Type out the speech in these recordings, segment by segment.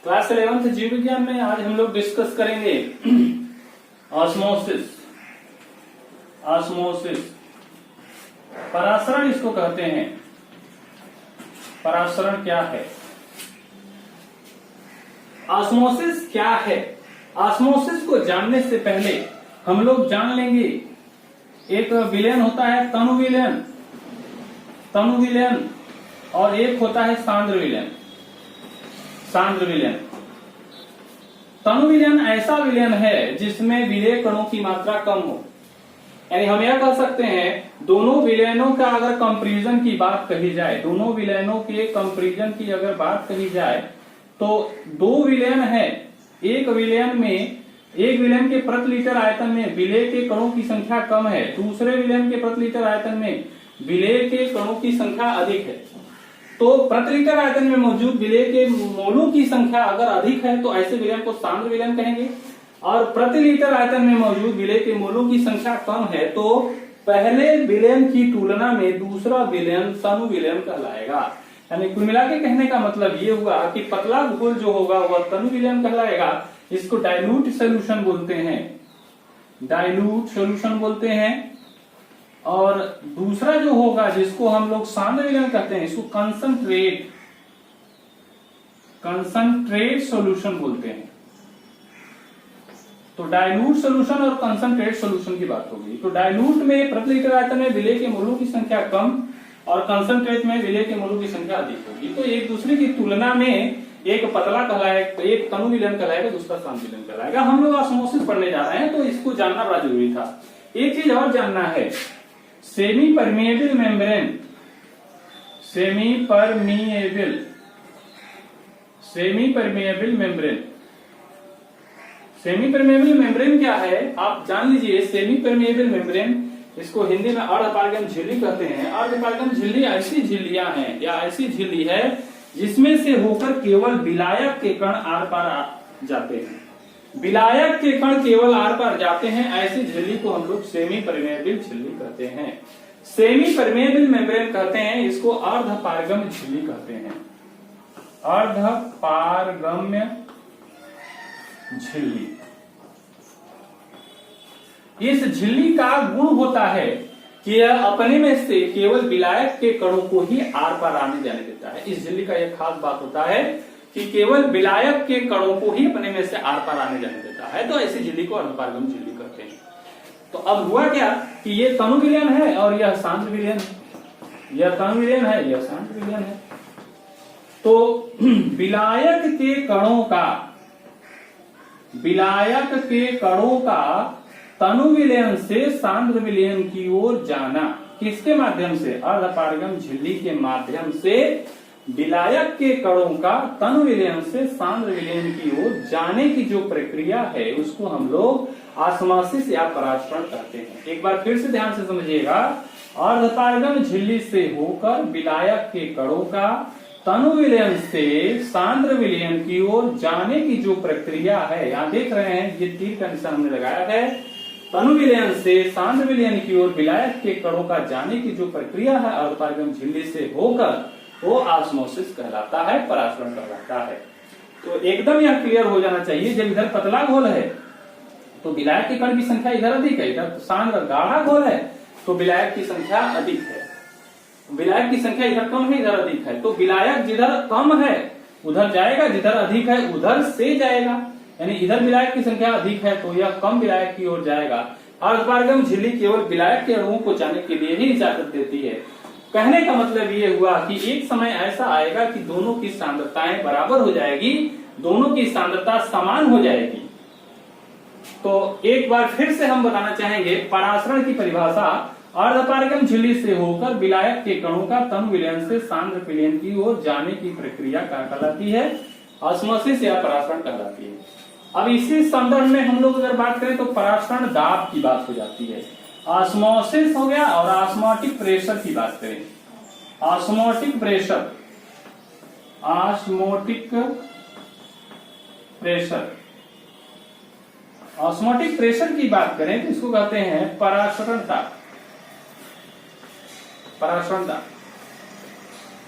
Class 11th जीव विज्ञान में आज हम लोग डिस्कस करेंगे ऑस्मोसिस। ऑस्मोसिस परासरण इसको कहते हैं। परासरण क्या है? ऑस्मोसिस क्या है? ऑस्मोसिस को जानने से पहले हम लोग जान लेंगे एक विलयन होता है तनु विलयन, तनु विलयन, और एक होता है सांद्र विलयन। सांद्र विलयन, तनु विलयन ऐसा विलयन है जिसमें विलेय कणों की मात्रा कम हो। यानी हम यह कह सकते हैं दोनों विलयनों का अगर कंपैरिजन की बात कही जाए, दोनों विलयनों के कंपैरिजन की अगर बात कही जाए तो दो विलयन है, एक विलयन में, एक विलयन के प्रति लीटर आयतन में विलेय के कणों की संख्या कम है, दूसरे विलयन के प्रति लीटर आयतन में विलेय के कणों की संख्या अधिक है। तो प्रति लीटर आयतन में मौजूद विलेय के मोलों की संख्या अगर अधिक है तो ऐसे विलयन को सांद्र विलयन कहेंगे, और प्रति लीटर आयतन में मौजूद विलेय के मोलों की संख्या कम है तो पहले विलयन की तुलना में दूसरा विलयन तनु विलयन कहलाएगा। यानी कुल मिला के कहने का मतलब ये हुआ कि पतला घोल जो होगा वह तनु विलयन कहलाएगा। इसको डाइल्यूट सोल्यूशन बोलते हैं, डाइल्यूट सोल्यूशन बोलते हैं। और दूसरा जो होगा जिसको हम लोग सांद्र विलयन कहते हैं इसको कंसंट्रेट, कंसंट्रेट सॉल्यूशन बोलते हैं। तो डाइल्यूट सॉल्यूशन और कंसंट्रेट सॉल्यूशन की बात होगी। तो डाइल्यूट में प्रति लीटर आयतन में विलेय के मोलों की संख्या कम और कंसंट्रेट में विलेय के मोलों की संख्या अधिक होगी। तो एक दूसरे की तुलना में एक पतला कहलाएगा, एक तनु विलयन कहलाएगा, दूसरा सांद्र विलयन कहलाएगा। हम लोग ऑस्मोसिस पढ़ने जा रहे हैं तो इसको जानना बड़ा जरूरी था। एक चीज और जानना है, semi permeable membrane, semi permeable, semi permeable membrane, semi permeable membrane क्या है आप जान लीजिए। सेमी परमिएबल मेम्ब्रेन, इसको हिंदी में अर्धपारगम झिल्ली कहते हैं। अर्धपारगम झिल्ली ऐसी झिल्लियां हैं या ऐसी झिल्ली है जिसमें से होकर केवल विलायक के कण आर पार जाते हैं, विलायक के कण केवल आर पार जाते हैं। ऐसी झिल्ली को हम लोग सेमी परमिएबल झिल्ली कहते हैं। सेमी परमिएबल मेम्ब्रेन कहते हैं, इसको अर्धपारगम झिल्ली कहते हैं, अर्धपारगम्य झिल्ली। इस झिल्ली का गुण होता है कि यह अपने में से केवल विलायक के कणों को ही आर पार आने जाने देता है। इस झिल्ली का यह खास बात होता है कि केवल विलायक के कणों को ही अपने में से आर पार आने जाने देता है। तो ऐसी झिल्ली को अर्धपारगम झिल्ली कहते हैं। तो अब हुआ क्या कि ये तनु विलयन है और यह सांद्र विलयन है, यह तनु विलयन है, यह सांद्र विलयन है। तो विलायक के कणों का, विलायक के कणों का तनु विलयन से सांद्र विलयन की ओर जाना किसके माध्यम से? अर्धपारगम झिल्ली के माध्यम से विलायक के कणों का तनु विलयन से सांद्र विलयन की ओर जाने की जो प्रक्रिया है उसको हम लोग ऑस्मोसिस या परासरण कहते हैं। एक बार फिर से ध्यान से समझिएगा, अर्धपारगम झिल्ली से होकर विलायक के कणों का तनु विलयन से सांद्र विलयन की ओर जाने की जो प्रक्रिया है, यहां देख रहे हैं ये तीर का निशान हमने लगाया है। तनु विलयन से सांद्र विलयन की ओर विलायक के कणों का जाने की जो प्रक्रिया है अर्धपारगम झिल्ली से होकर, वो ऑस्मोसिस कहलाता है, परासरण कहलाता है। तो एकदम यह क्लियर हो जाना चाहिए, जब इधर पतला घोल है तो विलायक के कण की संख्या इधर अधिक है, इधर सांद्र गाढ़ा घोल है तो विलायक की संख्या अधिक है, विलायक की संख्या इधर कम है, इधर अधिक है। तो विलायक जिधर कम है उधर जाएगा, जिधर अधिक है उधर से जाएगा। यानी इधर विलायक की संख्या अधिक है तो यह कम विलायक की ओर जाएगा। अर्धपारगम झिल्ली केवल विलायक के अणुओं को जाने के लिए ही इजाजत देती है। कहने का मतलब ये हुआ कि एक समय ऐसा आएगा कि दोनों की सांद्रताएं बराबर हो जाएगी, दोनों की सांद्रता समान हो जाएगी। तो एक बार फिर से हम बताना चाहेंगे परासरण की परिभाषा, अर्धपारगम झिल्ली से होकर विलायक के कणों का तनु विलयन से सांद्र विलयन की ओर जाने की प्रक्रिया क्या कहलाती है? ऑस्मोसिस या परासरण कहलाती है। अब इसी संदर्भ में हम लोग अगर बात करें तो परासरण दाब की बात हो जाती है। ऑस्मोसिस हो गया और ऑस्मोटिक प्रेशर की बात करें, osmotic pressure, osmotic pressure, osmotic pressure की बात करें तो इसको कहते हैं परासरण दाब, परासरण दाब।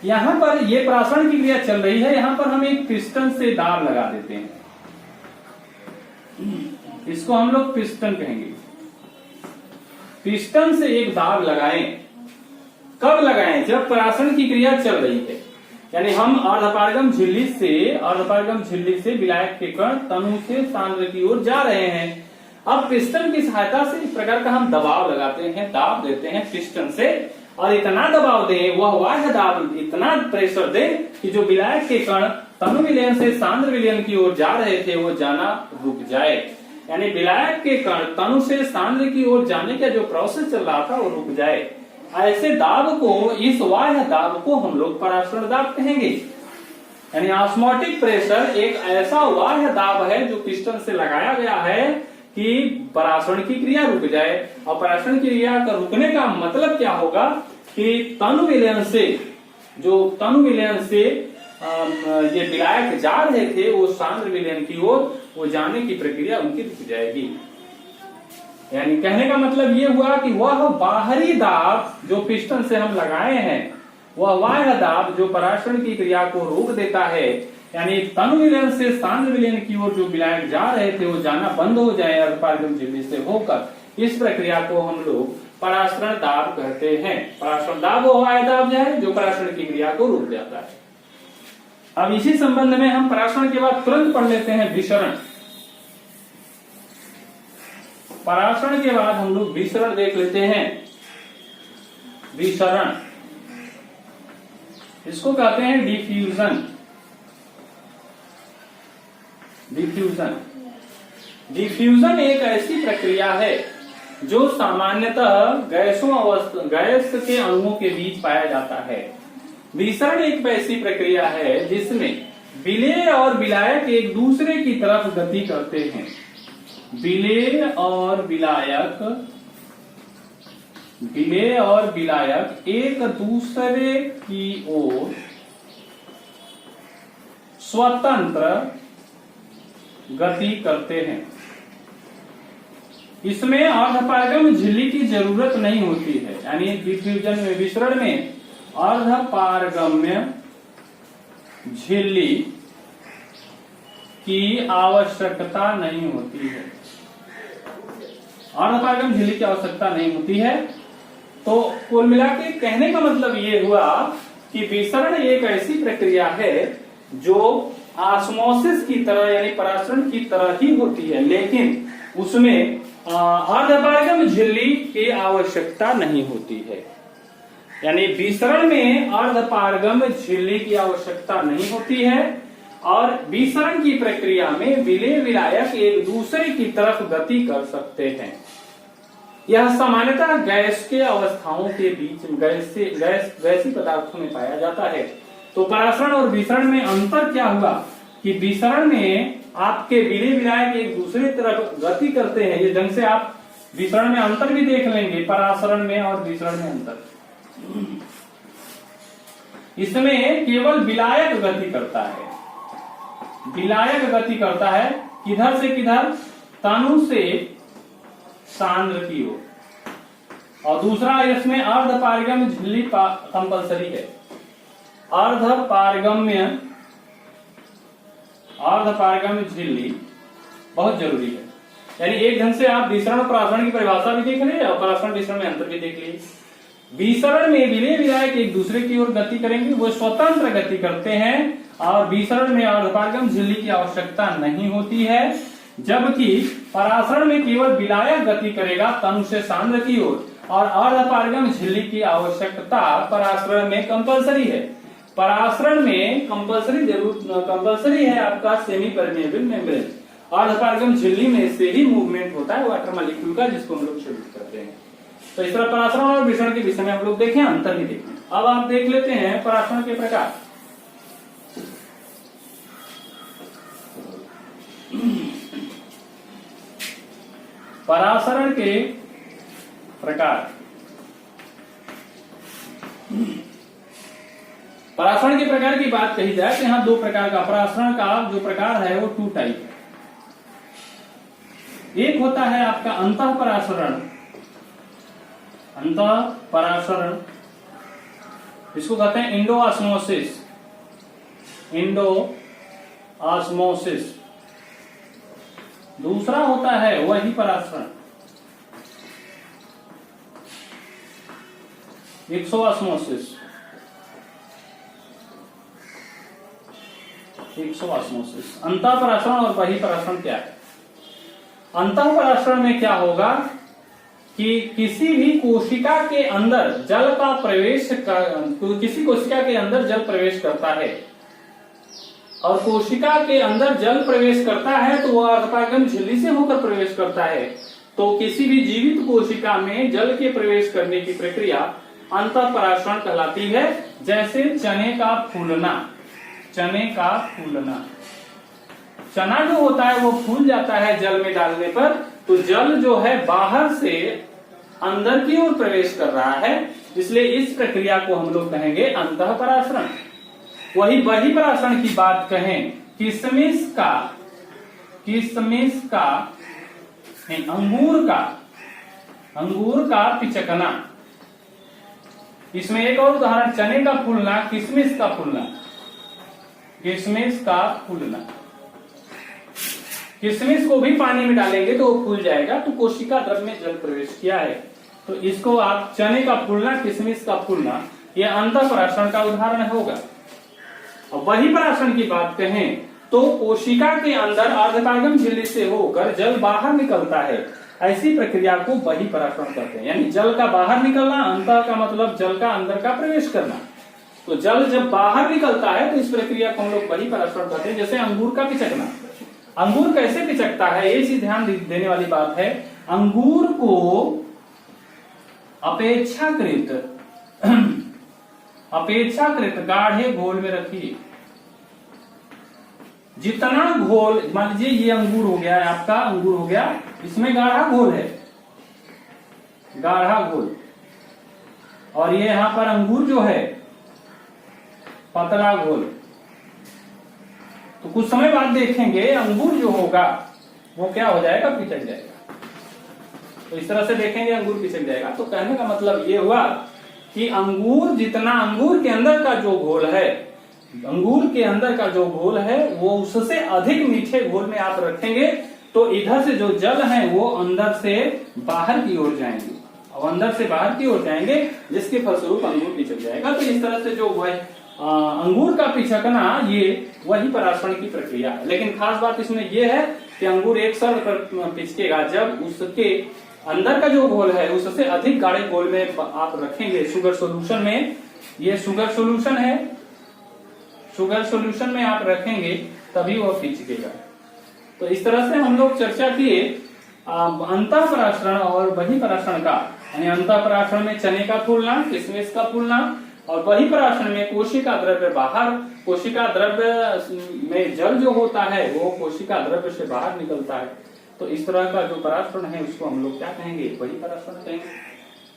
यहाँ पर ये परासरण की क्रिया चल रही है, यहाँ पर हम एक पिस्टन से दाब लगा देते हैं, इसको हम लोग पिस्टन कहेंगे। पिस्टन से एक दाब लगाएं। कब लगाएं? जब परासरण की क्रिया चल रही है, यानी हम अर्धपारगम झिल्ली से विलायक के कण तनु से सांद्र की ओर जा रहे हैं। अब पिस्टन की सहायता से इस प्रकार का हम दबाव लगाते हैं, दाब देते हैं पिस्टन से, और इतना दबाव दें, वह बाह्य दाब, इतना प्रेशर दें कि जो विलायक के कण तनु विलयन से सांद्र विलयन की ओर जा रहे थे वो जाना रुक जाए। यानी विलायक के कण तनु से सांद्र की ओर जाने का जो प्रोसेस चल रहा था वो रुक जाए। ऐसे दाब को, इस बाह्य दाब को हम लोग परासरण दाब कहेंगे। यानी ऑस्मोटिक प्रेशर एक ऐसा बाह्य दाब है जो पिस्टन से लगाया गया है कि परासरण की क्रिया रुक जाए। और परासरण की क्रिया का रुकने का मतलब क्या होगा कि तनु विलयन से ये विलायक जा रहे थे वो सांद्र विलयन की ओर, वो जाने की प्रक्रिया उनकी रुक जाएगी। यानी कहने का मतलब ये हुआ कि वह बाहरी दाब जो पिस्टन से हम लगाए हैं, वह बाह्य दाब जो परासरण की क्रिया को रोक देता है, यानी तनु विलयन से सांद्र विलयन की ओर जो विलायक जा रहे थे वो जाना बंद हो जाए अर्धपारगम झिल्ली से होकर। इस प्रक्रिया को हम लोग परासरण दाब कहते हैं। परासरण दाब वो बाह्य दाब है जो परासरण की क्रिया को रोक जाता है। अब इसी संबंध में हम परासरण के बाद तुरंत पढ़ लेते हैं विसरण। परासरण के बाद हम लोग विसरण देख लेते हैं। विसरण, इसको कहते हैं डिफ्यूजन। डिफ्यूजन एक ऐसी प्रक्रिया है जो सामान्यतः गैस के अणुओं के बीच पाया जाता है। विसरण एक ऐसी प्रक्रिया है जिसमें विलेय और विलायक एक दूसरे की तरफ गति करते हैं। विलेय और विलायक एक दूसरे की ओर स्वतंत्र गति करते हैं। इसमें अर्धपारगम झिल्ली की जरूरत नहीं होती है। यानी डिफ्यूजन में, विसरण में अर्धपारगम्य झिल्ली की आवश्यकता नहीं होती है। अर्धपारगम झिल्ली की आवश्यकता नहीं होती है। तो कुल मिला के कहने का मतलब ये हुआ कि विसरण एक ऐसी प्रक्रिया है जो ऑस्मोसिस की तरह यानी परासरण की तरह ही होती है, लेकिन उसमें अर्धपारगम झिल्ली की आवश्यकता नहीं होती है। यानी विसरण में अर्धपारगम झिल्ली की आवश्यकता नहीं होती है और विसरण की प्रक्रिया में विलेय विलायक एक दूसरे की तरफ गति कर सकते हैं। यह सामान्यतः गैस के अवस्थाओं के बीच गैसी पदार्थों में पाया जाता है। तो परासरण और विसरण में अंतर क्या हुआ कि विसरण में आपके विलेय विलायक एक दूसरे तरफ गति करते हैं। ये ढंग से आप विसरण में अंतर भी देख लेंगे, परासरण में और विसरण में अंतर। इसमें केवल विलायक गति करता है। विलायक गति करता है किधर से किधर? तनु से सांद्र की ओर। और दूसरा, इसमें अर्धपारगम झिल्ली कंपलसरी है। अर्धपारगम झिल्ली बहुत जरूरी है। यानी एक ढंग से आप विसरण और परासरण की परिभाषा भी देख लिए और परासरण विसरण में अंतर भी देख लिए। विसरण में विलेय विलायक एक दूसरे की ओर गति करेंगे, वो स्वतंत्र गति करते हैं, और विसरण में अर्धपारगम झिल्ली की आवश्यकता नहीं होती है। जबकि परासरण में केवल विलायक गति करेगा तनु से सांद्र की ओर, और अर्धपारगम झिल्ली की आवश्यकता परासरण में कंपलसरी है। परासरण में कंपलसरी है आपका सेमी परमेबल मेम्ब्रेन। अर्धपारगम झिल्ली में से ही मूवमेंट होता है वाटर मॉलिक्यूल का, जिसको हम लोग शेड्यूल करते हैं। तो इस तरह परासरण और विसरण के विषय में हम लोग देखें, अंतर भी देखें। अब आप देख लेते हैं परासरण के प्रकार। परासरण के प्रकार, परासरण के प्रकार की बात कही जाए तो यहाँ दो प्रकार का परासरण का जो प्रकार है वो 2 टाइप है। एक होता है आपका अंतःपरासरण, इसको कहते हैं इंडो ऑस्मोसिस। Indo osmosis. दूसरा होता है वही परासरण, एक्सो ऑस्मोसिस। एक्सो ऑस्मोसिस। अंतःपरासरण और बहिःपरासरण क्या है? अंतःपरासरण में क्या होगा कि किसी भी कोशिका के अंदर जल का प्रवेश किसी कोशिका के अंदर जल प्रवेश करता है और कोशिका के अंदर जल प्रवेश करता है तो वह अर्धपारगम झिल्ली से होकर प्रवेश करता है। तो किसी भी जीवित कोशिका में जल के प्रवेश करने की प्रक्रिया अंतःपरासरण कहलाती है। जैसे चने का फूलना। चने का फूलना, चना जो होता है वो फूल जाता है जल में डालने पर, तो जल जो है बाहर से अंदर की ओर प्रवेश कर रहा है, इसलिए इस प्रक्रिया को हम लोग कहेंगे अंतःपरासरण। वही बहिःपरासरण की बात कहें, किशमिश का नहीं, अंगूर का पिचकना। इसमें एक और उदाहरण, चने का फूलना, किशमिश का फूलना। किशमिश का फूलना, किशमिश को भी पानी में डालेंगे तो वो फूल जाएगा, तो कोशिका द्रव्य में जल प्रवेश किया है। तो इसको आप चने का फूलना, किशमिश का फूलना, यह अंतःपरासरण का उदाहरण होगा। और बहिःपरासरण की बात कहें तो कोशिका के अंदर अर्धपारगम झिल्ली से होकर जल बाहर निकलता है, ऐसी प्रक्रिया को बहिःपरासरण कहते हैं। यानी जल का बाहर निकलना, अंतः का मतलब जल का अंदर का प्रवेश करना। तो जल जब बाहर निकलता है तो इस प्रक्रिया को हम लोग बहिःपरासरण कहते हैं। जैसे अंगूर का पिचकना। अंगूर कैसे पिचकता है, ये चीज ध्यान देने वाली बात है। अंगूर को अपेक्षाकृत गाढ़े घोल में रखिए। जितना घोल, मान लीजिए ये अंगूर हो गया, आपका अंगूर हो गया, इसमें गाढ़ा घोल है, गाढ़ा घोल, और ये यहां पर अंगूर जो है पतला घोल। तो कुछ समय बाद देखेंगे अंगूर जो होगा वो क्या हो जाएगा, पिचक जाएगा। तो इस तरह से देखेंगे अंगूर पिचक जाएगा। तो कहने का मतलब ये हुआ कि अंगूर जितना, अंगूर के अंदर का जो घोल है, अंगूर के अंदर का जो घोल है वो उससे अधिक मीठे घोल में आप रखेंगे तो इधर से जो जल है वो अंदर से बाहर की ओर जाएंगे, और अंदर से बाहर की ओर जाएंगे, जिसके फलस्वरूप अंगूर पिचक जाएगा। तो इस तरह से जो अंगूर का पिचकना ये वही परासरण की प्रक्रिया है। लेकिन खास बात इसमें यह है कि अंगूर एक शर्त पर पिचकेगा, जब उसके अंदर का जो घोल है उससे अधिक गाढ़े घोल में आप रखेंगे। शुगर सॉल्यूशन में, ये शुगर सॉल्यूशन है, शुगर सॉल्यूशन में आप रखेंगे तभी वह पिचकेगा। तो इस तरह से हम लोग चर्चा किए अंतःपरासरण और बहिःपरासरण का। यानी अंतःपरासरण में चने का फूलना, किशमिश का फूलना, और बहिःपरासरण में कोशिका द्रव्य बाहर, कोशिका द्रव्य में जल जो होता है वो कोशिका द्रव्य से बाहर निकलता है। तो इस तरह का जो परासरण है उसको हम लोग क्या कहेंगे, बहिःपरासरण कहेंगे।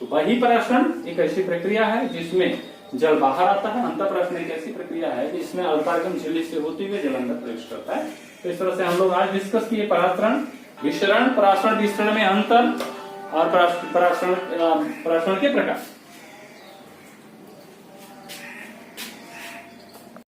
तो बहिःपरासरण एक ऐसी प्रक्रिया है जिसमें जल बाहर आता है। अंतःपरासरण एक ऐसी प्रक्रिया है जिसमें अर्धपारगम झिल्ली से होते हुए जल अंदर प्रवेश करता है। तो इस तरह से हम लोग आज डिस्कस किए परासरण, विसरण, परासरण विसरण में अंतर और परासरण के प्रकार।